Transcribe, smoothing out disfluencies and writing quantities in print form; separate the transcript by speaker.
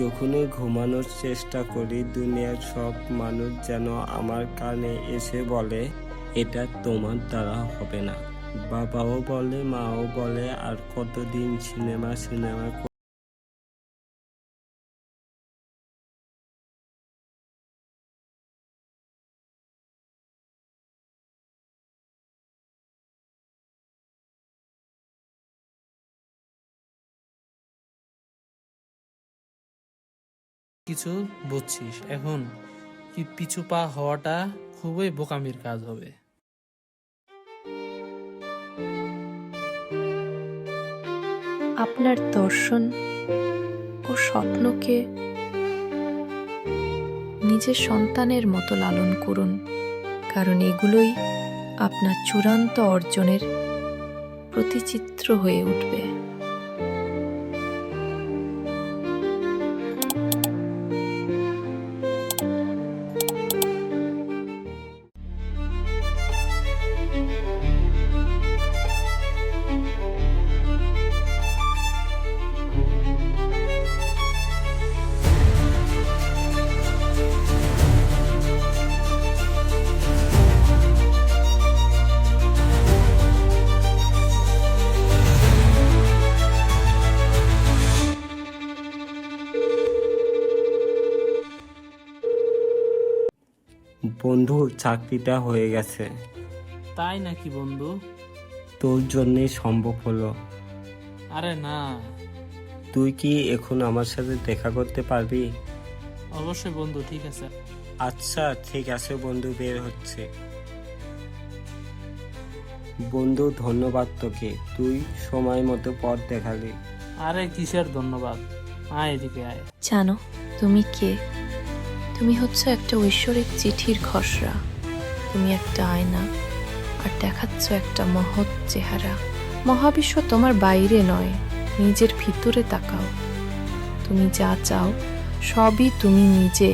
Speaker 1: যখনই ঘুমানোর চেষ্টা করি দুনিয়ার সব মানুষ যেন আমার কানে এসে বলে এটা তোমার দ্বারা হবে না। বাবাও বলে, মাও বলে, আর কতদিন সিনেমা সিনেমা
Speaker 2: কিছু বুঝছিস এখন কি পিছু পা হওয়াটা খুবই বোকামির কাজ হবে।
Speaker 3: আপনার দর্শন ও স্বপ্নকে নিজের সন্তানের মতো লালন করুন, কারণ এগুলোই আপনার চূড়ান্ত অর্জনের প্রতিচিত্র হয়ে উঠবে।
Speaker 1: বন্ধু, চাকরিটা হয়ে গেছে।
Speaker 2: তাই নাকি বন্ধু?
Speaker 1: তোর জন্যই সম্ভব হলো।
Speaker 2: আরে না।
Speaker 1: তুই কি এখন আমার সাথে দেখা করতে পারবি?
Speaker 2: অবশ্যই বন্ধু, ঠিক আছে।
Speaker 1: আচ্ছা ঠিক আছে বন্ধু, বের হচ্ছে। বন্ধু ধন্যবাদ তোকে, তুই সময় মতো পথ দেখালি।
Speaker 2: আরে কিসের ধন্যবাদ, আয় এদিকে আয়।
Speaker 3: জানো তুমি কে? তুমি হচ্ছে একটা ঐশ্বরিক চিঠির খসড়া। তুমি একটা আয়না, আর দেখাচ্ছ একটা মহৎ চেহারা। মহাবিশ্ব তোমার বাইরে নয়, নিজের ভিতরে তাকাও। তুমি যা চাও সবই তুমি নিজে